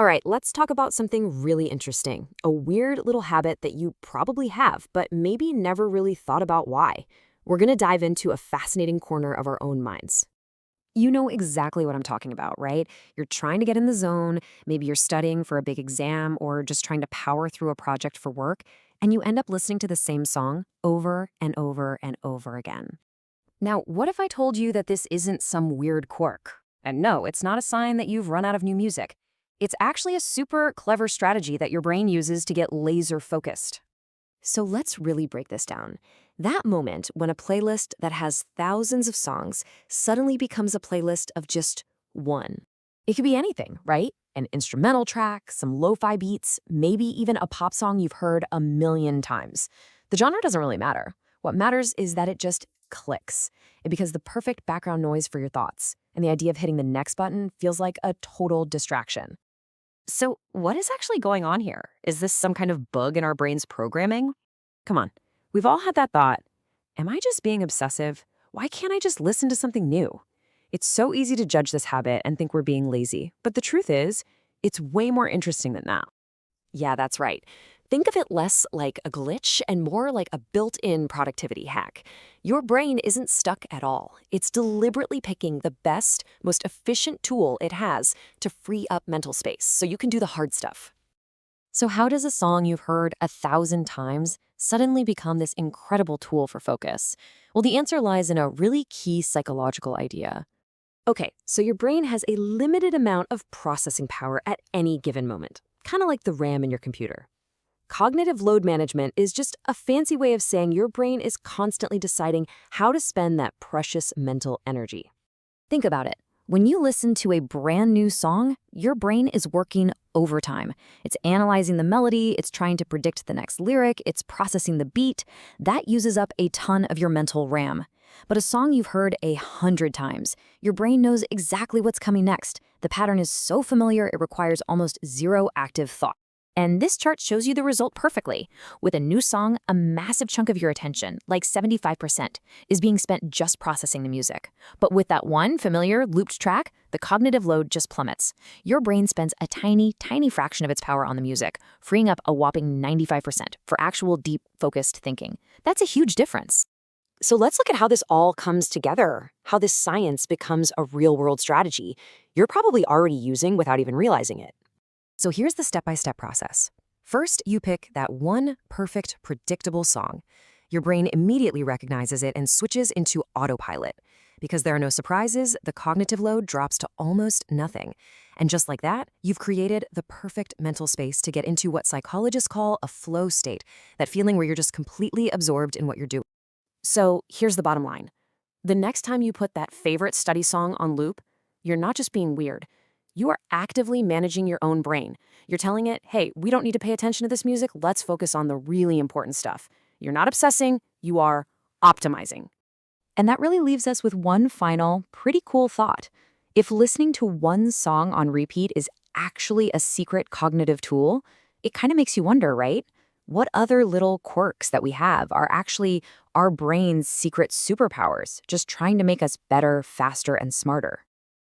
All right, let's talk about something really interesting. A weird little habit that you probably have, but maybe never really thought about why. We're going to dive into a fascinating corner of our own minds. You know exactly what I'm talking about, right? You're trying to get in the zone, maybe you're studying for a big exam or just trying to power through a project for work, and you end up listening to the same song over and over and over again. Now, what if I told you that this isn't some weird quirk? And no, it's not a sign that you've run out of new music. It's actually a super clever strategy that your brain uses to get laser focused. So let's really break this down. That moment when a playlist that has thousands of songs suddenly becomes a playlist of just one. It could be anything, right? An instrumental track, some lo-fi beats, maybe even a pop song you've heard a million times. The genre doesn't really matter. What matters is that it just clicks. It becomes the perfect background noise for your thoughts, and the idea of hitting the next button feels like a total distraction. So, what is actually going on here? Is this some kind of bug in our brain's programming? Come on, we've all had that thought. Am I just being obsessive? Why can't I just listen to something new? It's so easy to judge this habit and think we're being lazy, but the truth is, it's way more interesting than that. Yeah, that's right. Think of it less like a glitch and more like a built-in productivity hack. Your brain isn't stuck at all. It's deliberately picking the best, most efficient tool it has to free up mental space so you can do the hard stuff. So, how does a song you've heard 1,000 times suddenly become this incredible tool for focus? Well, the answer lies in a really key psychological idea. Okay, so your brain has a limited amount of processing power at any given moment, kind of like the RAM in your computer. Cognitive load management is just a fancy way of saying your brain is constantly deciding how to spend that precious mental energy. Think about it. When you listen to a brand new song, your brain is working overtime. It's analyzing the melody, it's trying to predict the next lyric, it's processing the beat. That uses up a ton of your mental RAM. But a song you've heard 100 times, your brain knows exactly what's coming next. The pattern is so familiar, it requires almost zero active thought. And this chart shows you the result perfectly. With a new song, a massive chunk of your attention, like 75%, is being spent just processing the music. But with that one familiar looped track, the cognitive load just plummets. Your brain spends a tiny, tiny fraction of its power on the music, freeing up a whopping 95% for actual deep, focused thinking. That's a huge difference. So let's look at how this all comes together, how this science becomes a real-world strategy you're probably already using without even realizing it. So here's the step-by-step process. First, you pick that one perfect, predictable song. Your brain immediately recognizes it and switches into autopilot. Because there are no surprises, the cognitive load drops to almost nothing. And just like that, you've created the perfect mental space to get into what psychologists call a flow state, that feeling where you're just completely absorbed in what you're doing. So here's the bottom line. The next time you put that favorite study song on loop, you're not just being weird. You are actively managing your own brain. You're telling it, hey, we don't need to pay attention to this music. Let's focus on the really important stuff. You're not obsessing, you are optimizing. And that really leaves us with one final, pretty cool thought. If listening to one song on repeat is actually a secret cognitive tool, it kind of makes you wonder, right? What other little quirks that we have are actually our brain's secret superpowers, just trying to make us better, faster, and smarter?